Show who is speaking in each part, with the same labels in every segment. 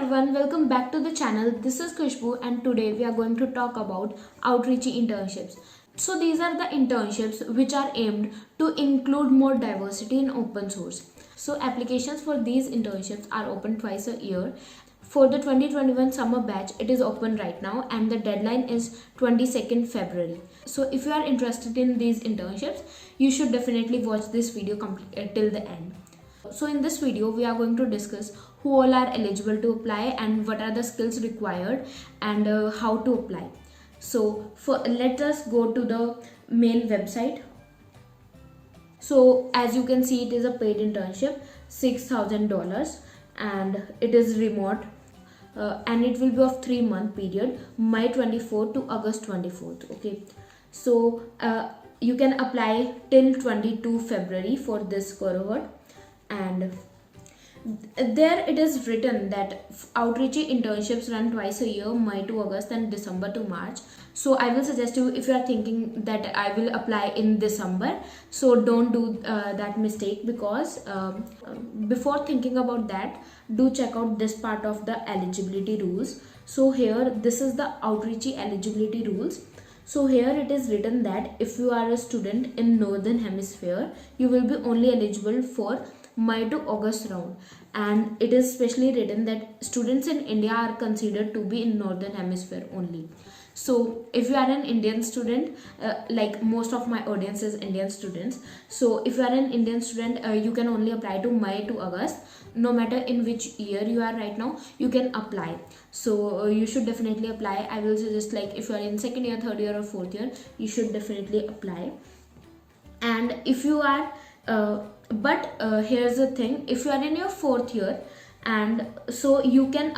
Speaker 1: everyone, welcome back to the channel. This is Khushbu and today we are going to talk about outreach internships. So these are the internships which are aimed to include more diversity in open source. So applications for these internships are open twice a year. For the 2021 summer batch, it is open right now and the deadline is 22nd February. So if you are interested in these internships, you should definitely watch this video till the end. So in this video, we are going to discuss who all are eligible to apply and what are the skills required and how to apply. So let us go to the main website. So as you can see, it is a paid internship, $6,000, and it is remote. And it will be of 3-month period, May 24th to August 24th. Okay, so you can apply till 22 February for this cohort, and there it is written that outreach internships run twice a year, May to August and December to March. So I will suggest you, if you are thinking that I will apply in December, so don't do that mistake, because before thinking about that, do check out this part of the eligibility rules. So here, this is the outreach eligibility rules. So here it is written that if you are a student in Northern Hemisphere, you will be only eligible for May to August round, and it is specially written that students in India are considered to be in Northern Hemisphere only. So if you are an Indian student, like most of my audience is Indian students, so if you are an Indian student, you can only apply to May to August. No matter in which year you are right now, you can apply. So you should definitely apply. I will suggest, like, if you are in second year, third year or fourth year, you should definitely apply. And if you are here's the thing, if you are in your fourth year, and so you can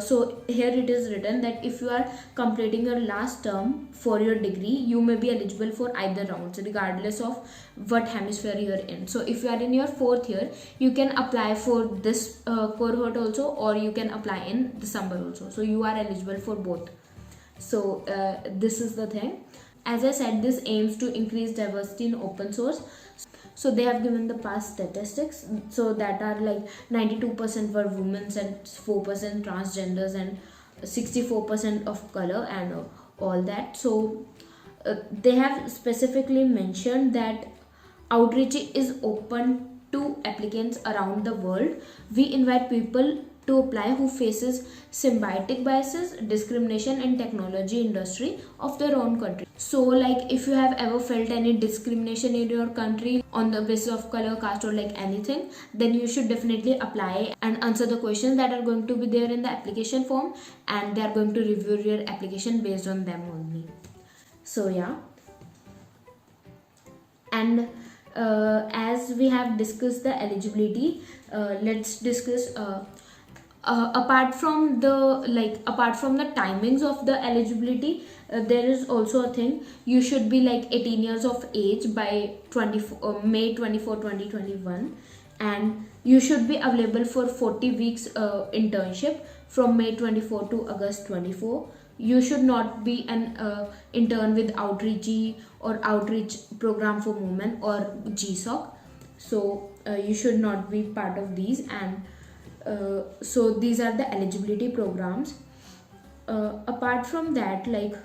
Speaker 1: so here it is written that if you are completing your last term for your degree, you may be eligible for either rounds regardless of what hemisphere you are in. So if you are in your fourth year, you can apply for this cohort also, or you can apply in December also, so you are eligible for both. So this is the thing. As I said, this aims to increase diversity in open source. So they have given the past statistics, so that are like 92% were women and 4% transgenders and 64% of color and all that. So they have specifically mentioned that outreach is open to applicants around the world. We invite people to apply who faces symbiotic biases, discrimination in technology industry of their own country. So like, if you have ever felt any discrimination in your country on the basis of color, caste, or like anything, then you should definitely apply and answer the questions that are going to be there in the application form, and they are going to review your application based on them only. So yeah, and as we have discussed the eligibility, let's discuss apart from the timings of the eligibility, there is also a thing. You should be like 18 years of age by May 24 2021, and you should be available for 40 weeks internship from May 24 to August 24. You should not be an intern with outreach or outreach program for women or GSOC. So you should not be part of these, and so these are the eligibility programs. Apart from that, like,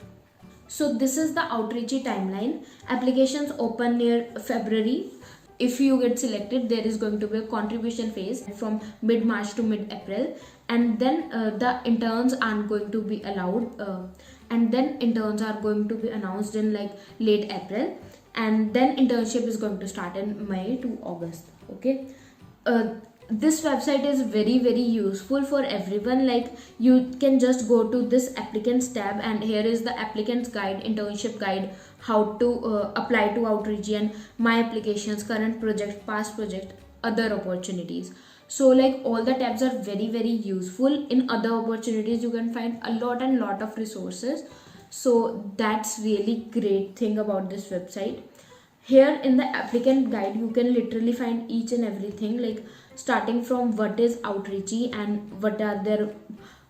Speaker 1: so this is the outreach timeline. Applications open near February. If you get selected, there is going to be a contribution phase from mid-March to mid-April, and then the interns aren't going to be allowed, and then interns are going to be announced in like late April, and then internship is going to start in May to August. Okay, this website is very useful for everyone. Like, you can just go to this applicants tab, and here is the applicants guide, internship guide, how to apply to outreach, and my applications, current project, past project, other opportunities. So like, all the tabs are very useful. In other opportunities, you can find a lot of resources. So that's really great thing about this website. Here in the applicant guide, you can literally find each and everything, like starting from what is outreach and what are their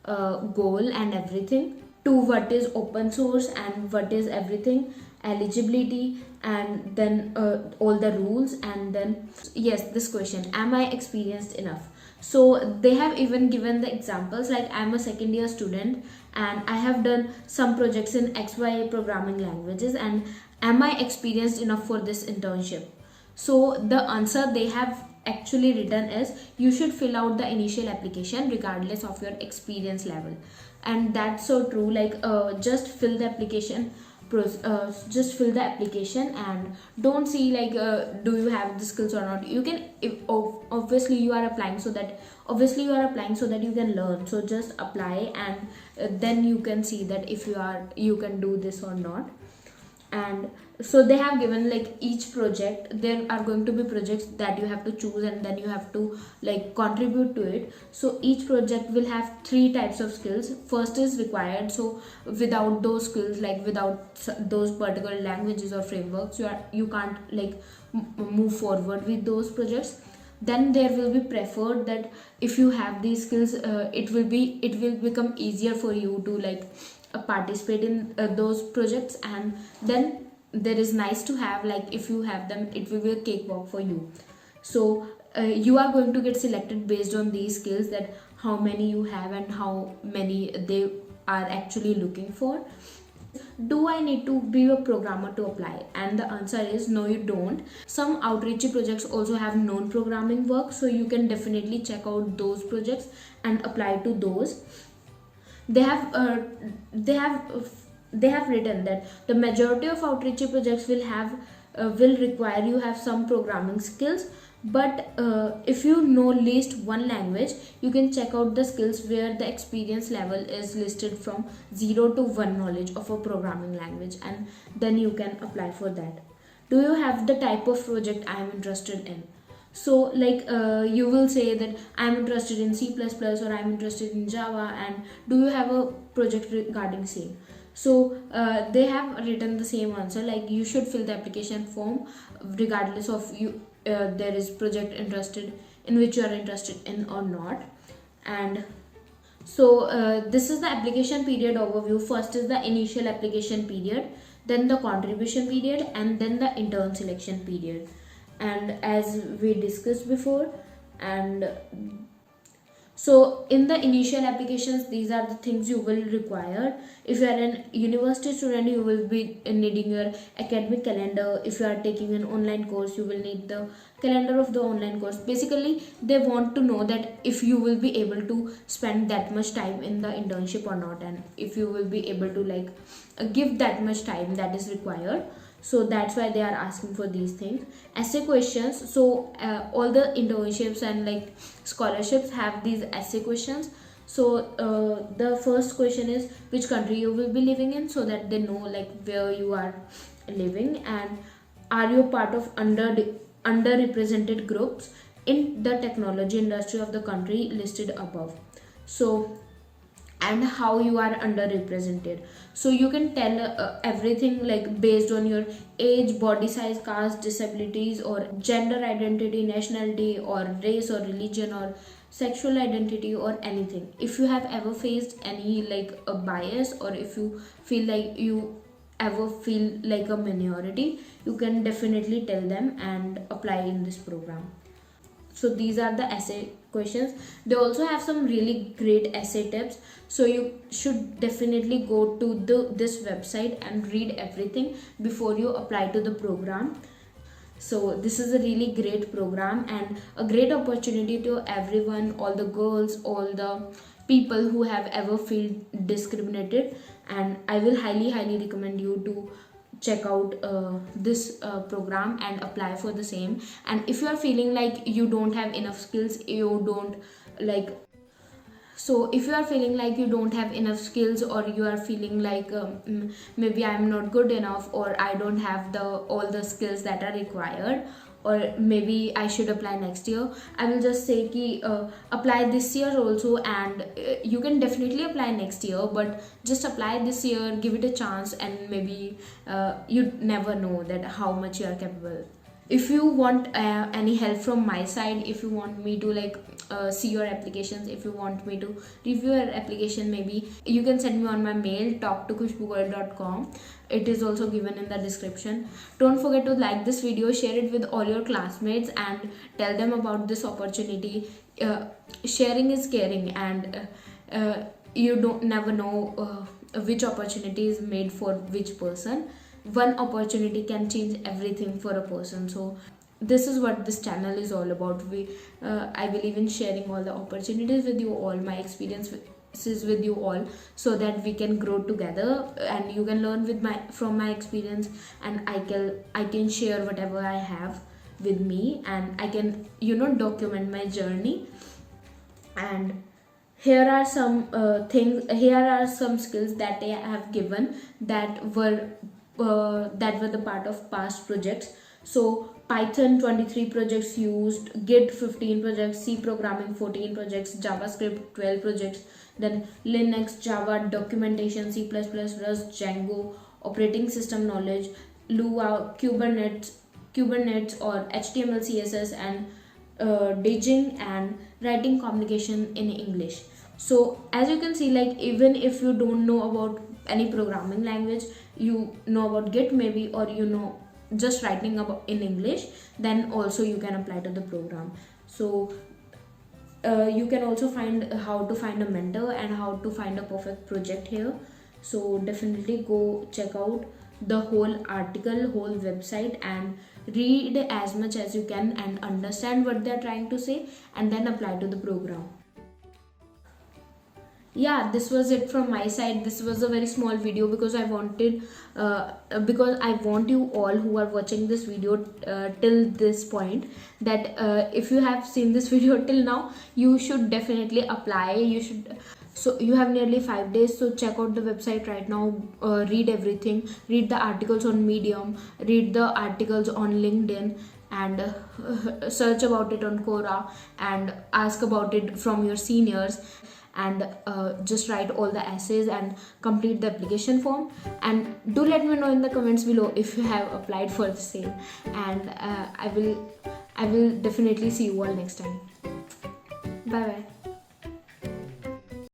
Speaker 1: goal and everything, to what is open source and what is everything, eligibility, and then all the rules. And then yes, this question, am I experienced enough? So they have even given the examples like I'm a second year student and I have done some projects in XY programming languages, and am I experienced enough for this internship? So the answer they have actually written is you should fill out the initial application regardless of your experience level. And that's so true. Like just fill the application, just fill the application and don't see like do you have the skills or not. You can, if obviously you are applying so that you can learn, so just apply, and then you can see that if you can do this or not. And so they have given like each project, there are going to be projects that you have to choose and then you have to like contribute to it. So each project will have three types of skills. First is required, so without those skills, like without those particular languages or frameworks, you can't like move forward with those projects. Then there will be preferred, that if you have these skills, it will become easier for you to like participate in those projects. And then there is nice to have, like if you have them, it will be a cakewalk for you. So you are going to get selected based on these skills, that how many you have and how many they are actually looking for. Do I need to be a programmer to apply? And the answer is no, you don't. Some outreachy projects also have non-programming work, so you can definitely check out those projects and apply to those. They have written that the majority of outreachy projects will require you have some programming skills, but if you know least one language, you can check out the skills where the experience level is listed from 0 to 1 knowledge of a programming language, and then you can apply for that. Do you have the type of project I am interested in? So like you will say that I'm interested in C++ or I'm interested in Java, and do you have a project regarding same? So they have written the same answer, like you should fill the application form regardless of you there is project interested in which you are interested in or not. And so this is the application period overview. First is the initial application period, then the contribution period, and then the intern selection period. And as we discussed before, and so in the initial applications, these are the things you will require. If you are an university student, you will be needing your academic calendar. If you are taking an online course, you will need the calendar of the online course. Basically, they want to know that if you will be able to spend that much time in the internship or not, and if you will be able to like give that much time that is required. So that's why they are asking for these things. Essay questions, so all the internships and like scholarships have these essay questions. So the first question is which country you will be living in, so that they know like where you are living, and are you part of underrepresented groups in the technology industry of the country listed above. So and how you are underrepresented, so you can tell everything like based on your age, body size, caste, disabilities, or gender identity, nationality, or race or religion, or sexual identity, or anything. If you have ever faced any like a bias, or if you feel like you ever feel like a minority, you can definitely tell them and apply in this program. So these are the essay questions. They also have some really great essay tips, so you should definitely go to this website and read everything before you apply to the program. So this is a really great program and a great opportunity to everyone, all the girls, all the people who have ever feel discriminated, and I will highly recommend you to check out this program and apply for the same. And if you are feeling like you don't have enough skills, you don't like, so if you are feeling like you don't have enough skills, or you are feeling like maybe I'm not good enough, or I don't have the all the skills that are required, or maybe I should apply next year, I will just say ki apply this year also, and you can definitely apply next year, but just apply this year, give it a chance, and maybe you never know that how much you are capable. If you want any help from my side, if you want me to like see your applications, if you want me to review your application, maybe you can send me on my mail talk@kushbugirl.com. It is also given in the description. Don't forget to like this video, share it with all your classmates, and tell them about this opportunity. Sharing is caring, and you don't never know which opportunity is made for which person. One opportunity can change everything for a person. So this is what this channel is all about. I believe in sharing all the opportunities with you all, my experiences with you all, so that we can grow together, and you can learn from my experience, and I can share whatever I have with me, and I can document my journey. And here are some things, here are some skills that I have given that were the part of past projects. So Python 23 projects used, Git 15 projects, C programming 14 projects, JavaScript 12 projects, then Linux, Java, documentation, C++, Rust, Django, operating system knowledge, Lua, Kubernetes or HTML, CSS, and Daging, and writing communication in English. So as you can see, like even if you don't know about any programming language, you know about Git maybe, or just writing about in English, then also you can apply to the program. So you can also find how to find a mentor and how to find a perfect project here. So definitely go check out the whole article, whole website, and read as much as you can and understand what they're trying to say, and then apply to the program. Yeah, this was it from my side. This was a very small video because I want you all who are watching this video till this point, that if you have seen this video till now, you should definitely apply. So you have nearly 5 days, so check out the website right now. Read everything, read the articles on Medium, read the articles on LinkedIn, and search about it on Quora, and ask about it from your seniors, and just write all the essays and complete the application form. And do let me know in the comments below if you have applied for the same, and I will definitely see you all next time. Bye bye.